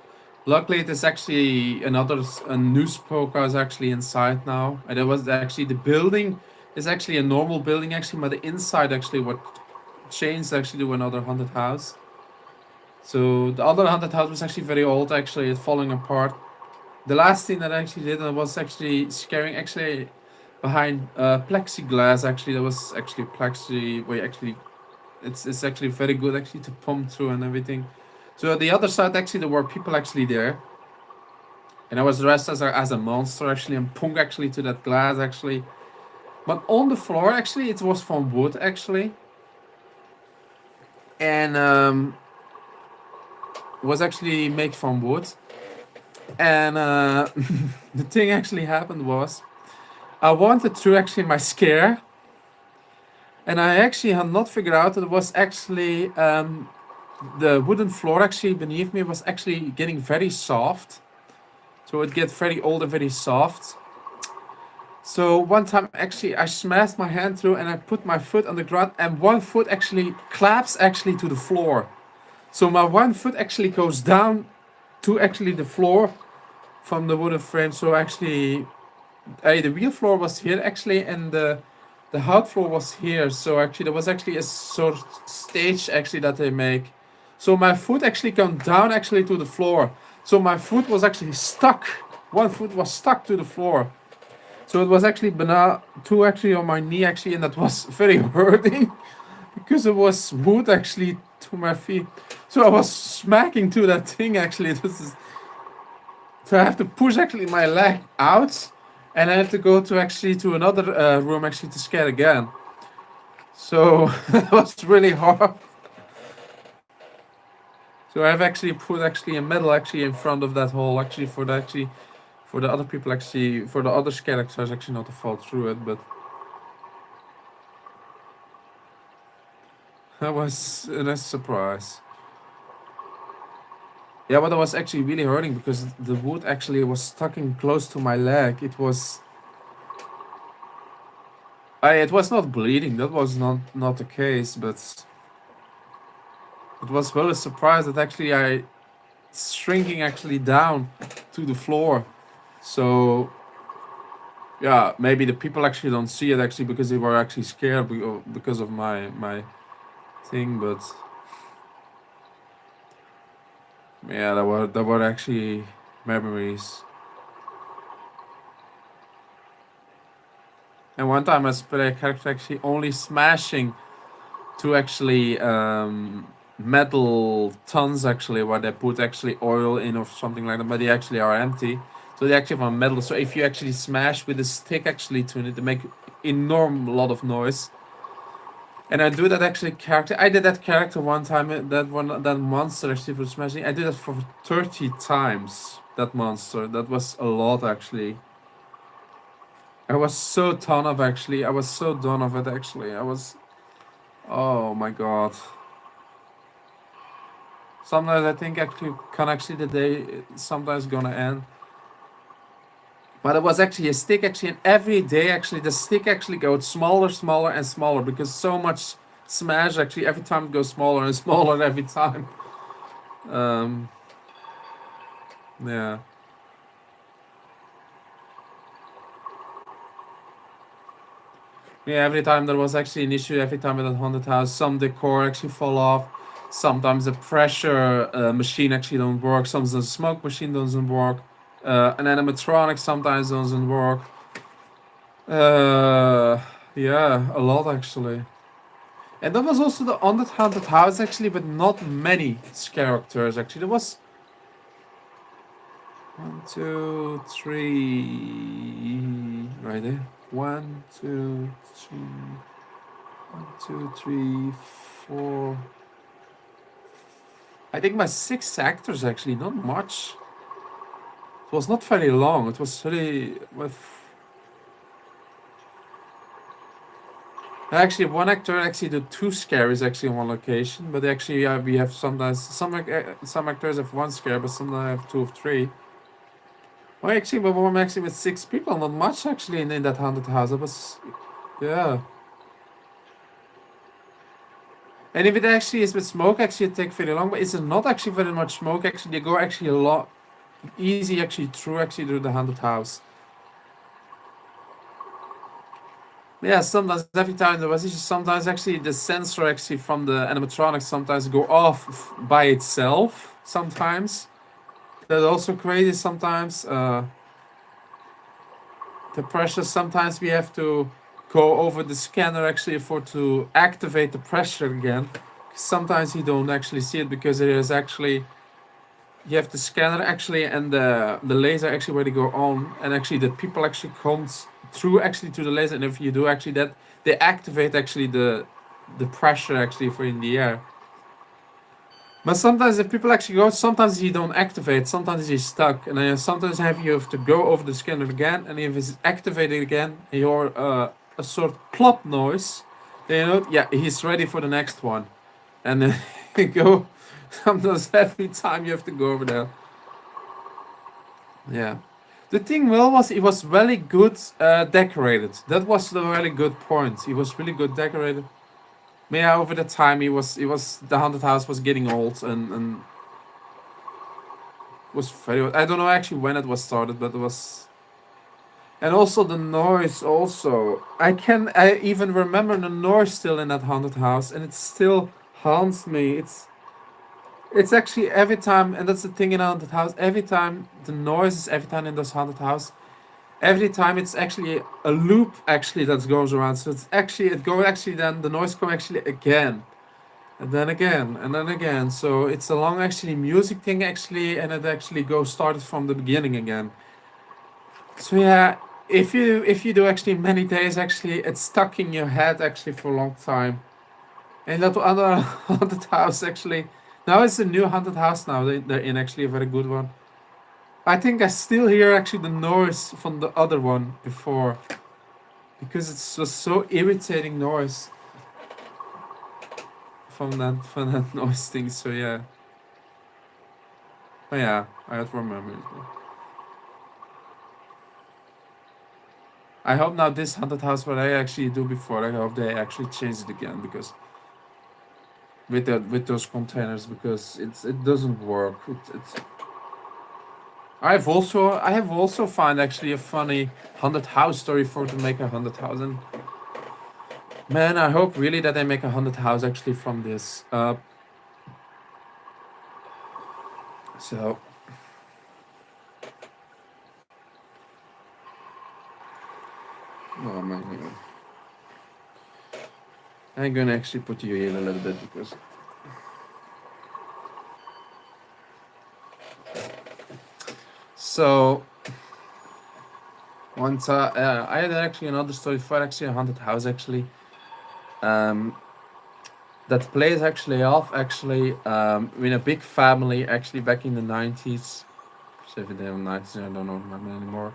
Luckily, it is actually a new spoke house actually inside now, and it was actually the building is actually a normal building actually, but the inside actually what changed actually to another haunted house. So the other haunted house was actually very old actually, it's falling apart. The last thing that I actually did was actually scaring actually behind plexiglass actually there was actually plexi where actually it's actually very good actually to pump through and everything. So the other side actually there were people actually there, and I was dressed as a monster actually and punk actually to that glass actually. But on the floor actually it was from wood actually, and was actually made from wood. And the thing actually happened was I wanted to actually my scare, and I actually had not figured out that it was actually the wooden floor actually beneath me was actually getting very soft. So it gets very old and very soft. So one time actually I smashed my hand through and I put my foot on the ground and one foot actually claps actually to the floor. So my one foot actually goes down to actually the floor from the wooden frame. So actually the real floor was here actually and the hard floor was here. So actually there was actually a sort of stage actually that they make. So my foot actually came down actually to the floor. So my foot was actually stuck. One foot was stuck to the floor. So it was actually two actually on my knee actually, and that was very hurting because it was wood actually to my feet. So I was smacking to that thing actually. So I have to push actually my leg out, and I have to go to actually to another room actually to scare again. So it was really hard. So I've actually put actually a medal actually in front of that hole actually for the other people actually for the other characters actually not to fall through it, but that was a nice surprise. Yeah, but it was actually really hurting because the wood actually was sticking close to my leg. It was not bleeding. That was not the case, but it was well a surprise that actually I shrinking actually down to the floor. So yeah, maybe the people actually don't see it actually because they were actually scared because of my thing, but yeah, there were actually memories. And one time I spray a character actually only smashing to actually metal tons actually where they put actually oil in or something like that, but they actually are empty. So they actually have metal. So if you actually smash with a stick actually to it, they make enorm lot of noise. And I do that actually character. I did that character one time. That monster actually for smashing. I did it for 30 times. That monster. That was a lot actually. I was so done of actually. I was so done of it actually. I was. Oh my god. Sometimes I think actually can actually the day sometimes gonna end. But it was actually a stick actually, and every day actually the stick actually got smaller, smaller, and smaller because so much smash actually every time it goes smaller and smaller every time. Um, Yeah. Yeah, every time there was actually an issue, every time in that haunted house, some decor actually fall off. Sometimes the pressure machine actually don't work. Sometimes the smoke machine doesn't work. An animatronic sometimes doesn't work. Uh, yeah, a lot actually. And that was also the haunted house actually, but not many characters actually. There was one, two, three, right there. One, two, three. One, two, three, four. I think my six actors actually, not much. It was not very long. It was really with. Actually, one actor actually did two scares actually in one location, but actually we have sometimes some actors have one scare, but sometimes have two or three. Well, actually, we were actually with six people, not much actually in that haunted house. It was, yeah. And if it actually is with smoke, actually it takes very long, but it's not actually very much smoke. Actually, they go actually a lot easy actually through the haunted house. Yeah, sometimes every time there was issues, sometimes actually the sensor actually from the animatronics sometimes go off by itself. Sometimes that's also crazy. Sometimes the pressure. Sometimes we have to go over the scanner actually for to activate the pressure again. Sometimes you don't actually see it because it is actually you have the scanner actually and the laser actually where they go on, and actually the people actually comes through actually to the laser, and if you do actually that, they activate actually the pressure actually for in the air. But sometimes if people actually go, sometimes you don't activate, sometimes you're stuck, and then sometimes you have to go over the scanner again, and if it's activated again, you hear a sort of plop noise. Then you know, yeah, he's ready for the next one, and then you go. Sometimes every time you have to go over there. Yeah. The thing well was it was really good decorated. That was the really good point. He was really good decorated. But yeah, over the time he was the haunted house was getting old and was very. I don't know actually when it was started, but it was. And also the noise. Also, I even remember the noise still in that haunted house, and it still haunts me. It's actually every time, and that's the thing in a haunted house. Every time the noise is every time in this haunted house. Every time it's actually a loop actually that goes around. So it's actually it go actually then the noise come actually again. And then again and then again. So it's a long actually music thing actually, and it actually goes started from the beginning again. So yeah, if you do actually many days actually it's stuck in your head actually for a long time. And that other haunted house actually now it's a new haunted house now. They're in actually a very good one. I think I still hear actually the noise from the other one before. Because it's just so irritating noise from that noise thing. So yeah, but yeah, I have to remember it. I hope now this haunted house what I actually do before, I hope they actually change it again because with those containers because it doesn't work. I have also found actually a funny haunted house story for to make a haunted house, and man, I hope really that they make a haunted house actually from this. So oh my god. I'm gonna actually put you in a little bit because so once I had actually another story for actually a haunted house actually um, that plays actually off actually in a big family actually back in the 90s, 70s or 90s, I don't know remember anymore.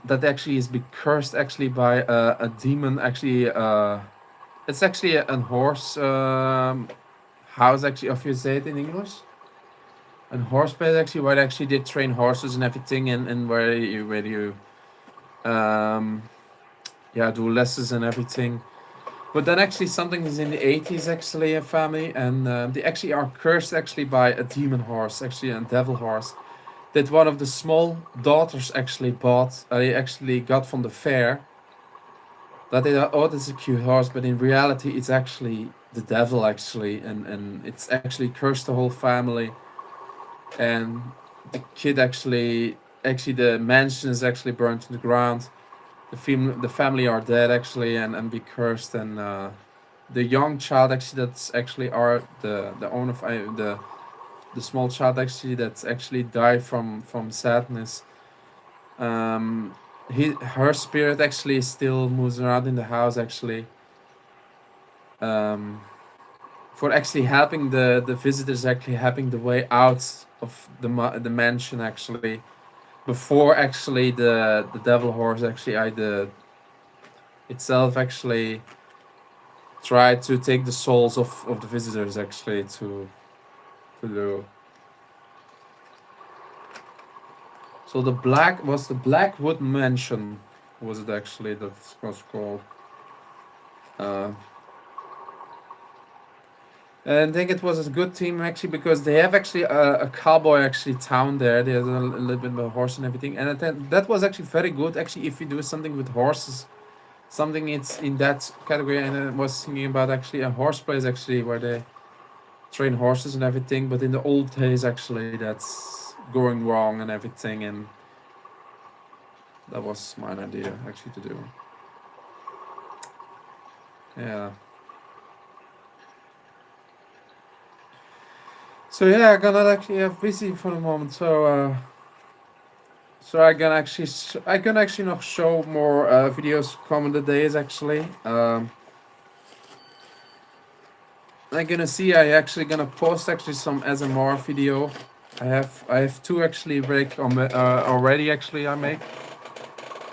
That actually is be cursed actually by a demon actually. It's actually a horse house actually. If you say it in English, and horse place actually where actually they train horses and everything, and where you um, yeah do lessons and everything. But then actually something is in the 80s actually a family, and they actually are cursed actually by a demon horse, actually a devil horse, that one of the small daughters actually bought. They actually got from the fair. That they thought, oh, this is a cute horse, but in reality, it's actually the devil actually, and it's actually cursed the whole family. And the kid actually the mansion is actually burned to the ground. The family are dead actually, and be cursed, and the young child actually that's actually are the owner of the small child actually that's actually died from sadness. um her spirit actually still moves around in the house actually, um for actually helping the visitors, actually helping the way out of the mansion actually, before actually the devil horse actually the itself actually tried to take the souls of the visitors actually to do. So the Blackwood Mansion, was it actually that was called? Uh, and I think it was a good team actually, because they have actually a cowboy actually town there. There's a little bit of a horse and everything, and that was actually very good actually. If you do something with horses, something it's in that category, and I was thinking about actually a horse place actually where they train horses and everything. But in the old days actually, that's going wrong and everything, and that was my idea actually to do. Yeah. So yeah, I'm gonna actually have busy for the moment. So I can actually nog show more videos coming the days actually. I'm gonna see. I actually gonna post actually some SMR video. I have two actually break on already actually I make.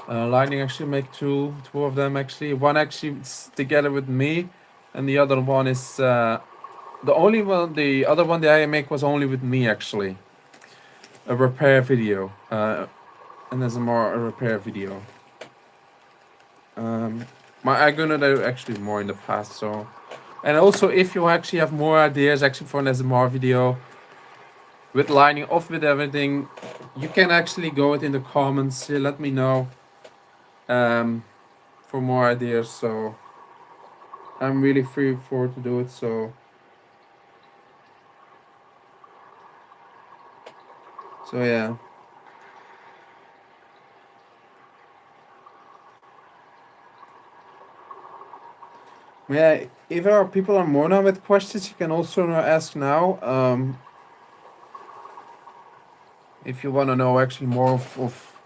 Lightning actually make two of them actually. One actually together with me, and the other one is the only one. The other one that I make was only with me actually. A repair video. And there's a more a repair video. Um, I'm gonna do actually more in the past. So, and also if you actually have more ideas actually for an SMR video with lining off with everything, you can actually go it in the comments. Let me know for more ideas. So I'm really free for to do it. So yeah. Yeah, if our people are more now with questions, you can also ask now. If you want to know actually more of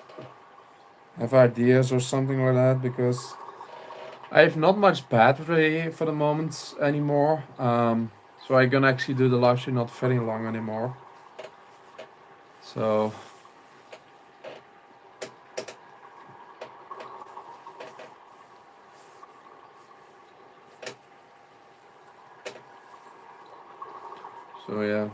have ideas or something like that, because I have not much battery for the moment anymore. So I gonna actually do the live stream not very long anymore. So yeah.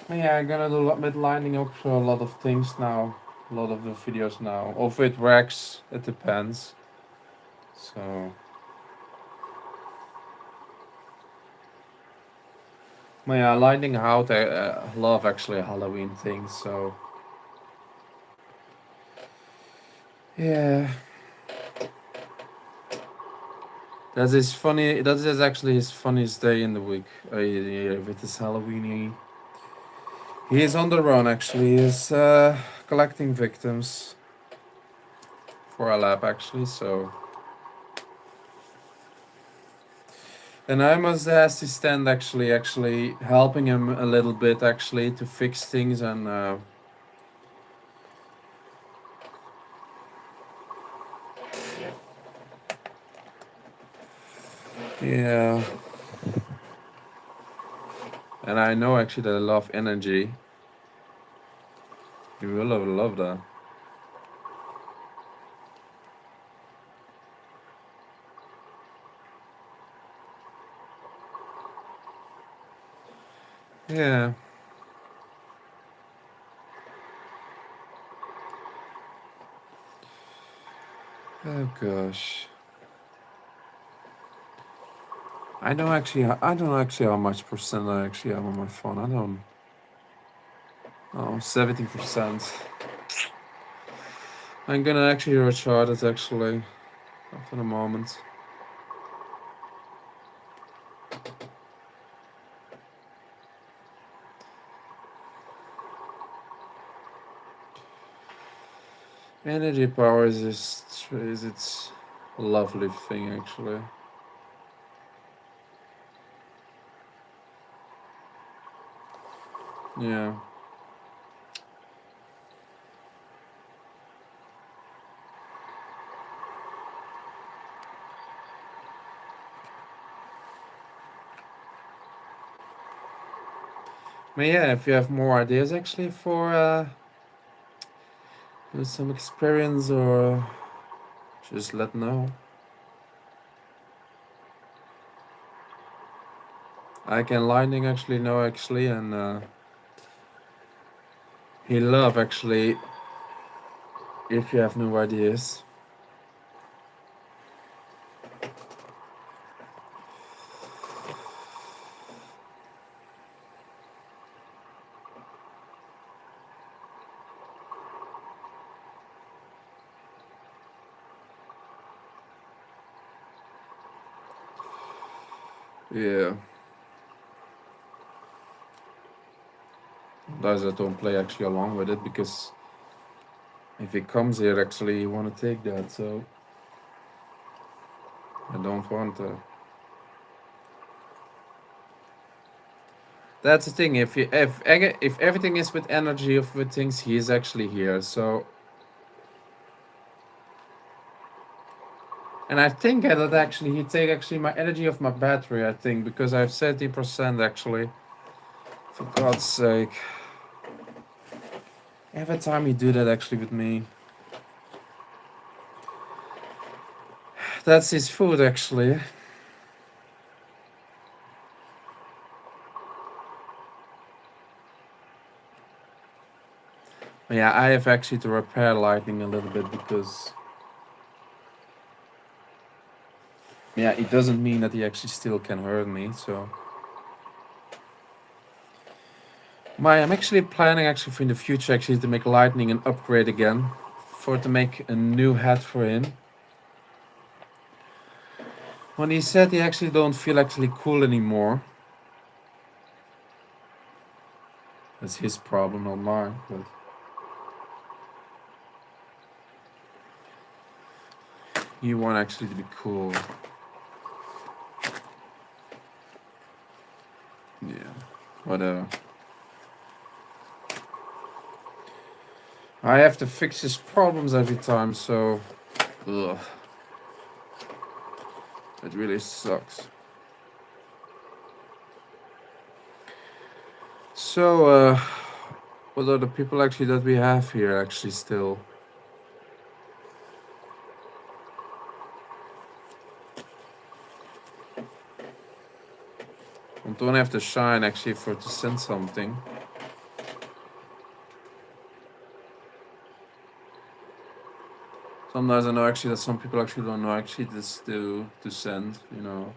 Yeah, I'm gonna do a lot with lining up a lot of things now. A lot of the videos now. Of it works, it depends. So yeah, lining out I love actually Halloween things, so yeah. That is funny. That is actually his funniest day in the week. Yeah, with his Halloween. He is on the run actually. He's collecting victims for a lab actually. So, and I'm as the assistant actually helping him a little bit actually to fix things, and yeah. And I know actually that I love energy. You will love that. Yeah. Oh gosh. I don't know actually how much percent I actually have on my phone. I don't. Oh, 70%. I'm gonna actually recharge it actually after the moment. Energy power is its lovely thing actually. Yeah. But yeah, if you have more ideas actually for some experience or just let know. I can lightning actually know actually and he love actually if you have new ideas. Yeah. Otherwise I don't play actually along with it because if he comes here actually you wanna take that, so I don't want to. That's the thing. If everything is with energy of with things, he is actually here. So, and I think that actually he take actually my energy of my battery. I think because I have 70% actually. For God's sake! Every time you do that actually with me, that's his food actually. Yeah, I have actually to repair lightning a little bit because. Yeah, it doesn't mean that he actually still can hurt me. So. I'm actually planning actually for in the future actually to make lightning an upgrade again, for to make a new hat for him. When he said he actually don't feel actually cool anymore. That's his problem, not mine. But he want actually to be cool. Yeah, whatever. I have to fix his problems every time, so ugh, it really sucks. So, what are the people actually that we have here actually still? I don't have to shine actually for to send something. Sometimes I know actually that some people actually don't know actually this to send, you know.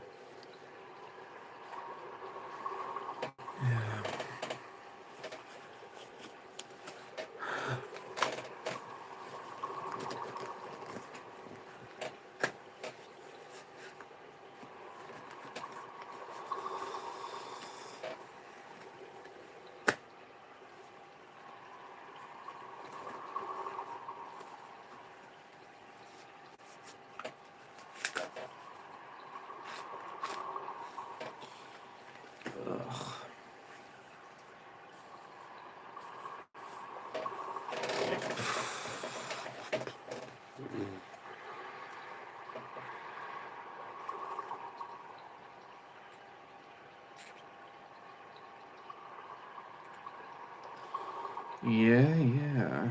Yeah, yeah.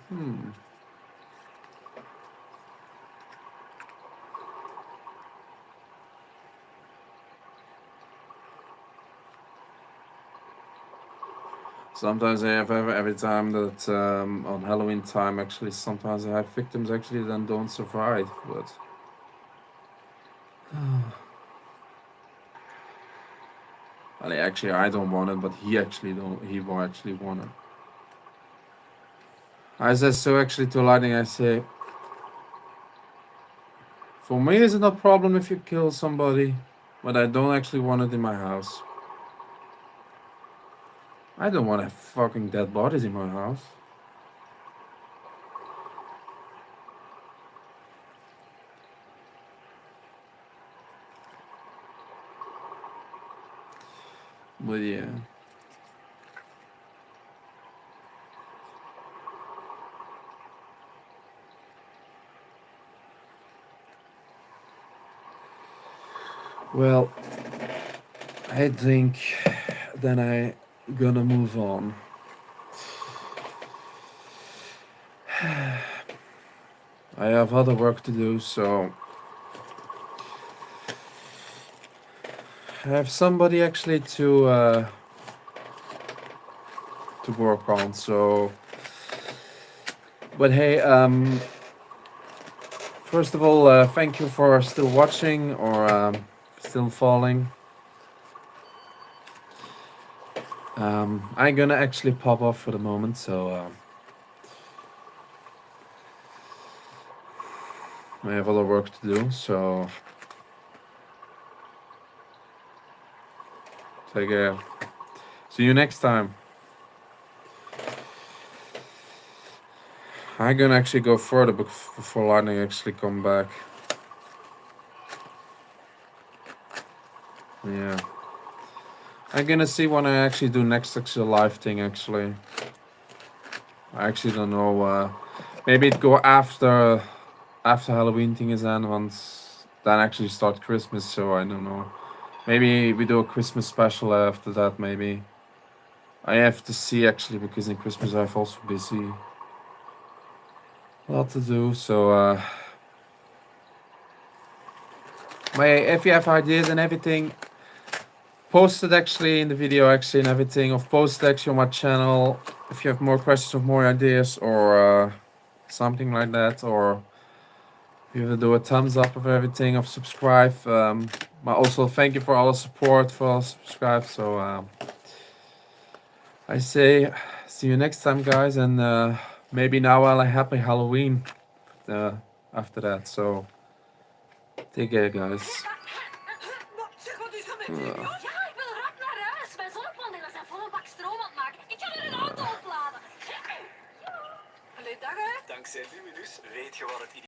Hmm. Sometimes I have every time that on Halloween time actually sometimes I have victims actually then don't survive, but well, actually I don't want it, but he actually don't. He will actually want it. I said so actually to Lightning. I say, for me it's not a problem if you kill somebody, but I don't actually want it in my house. I don't want to have fucking dead bodies in my house. But yeah. Well, I think then I gonna move on. I have other work to do, so I have somebody actually to work on. So, but hey, first of all, thank you for still watching or still following. I'm gonna actually pop off for the moment, so I have other work to do. So take care. See you next time. I'm gonna actually go further before Lightning actually come back. Yeah. I'm gonna see when I actually do next actual live thing actually. I actually don't know. Maybe it go after Halloween thing is done, once then actually start Christmas, so I don't know. Maybe we do a Christmas special after that, maybe. I have to see actually, because in Christmas I've also busy. A lot to do, so if you have ideas and everything, post it actually in the video actually and everything, or post it actually on my channel if you have more questions or more ideas or something like that, or you will do a thumbs up of everything, of subscribe. But also thank you for all the support for all subscribe. So I say see you next time, guys, and maybe now I'll happy Halloween after that. So take care, guys. Dankzij Luminus weet je wat het